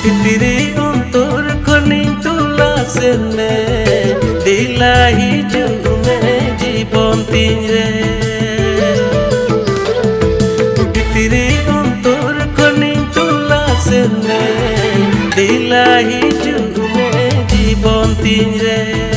Tiri untur kuning tulasen me dilahi jume jibon tinre Tiri untur kuning tulasen me dilahi jume jibon tinre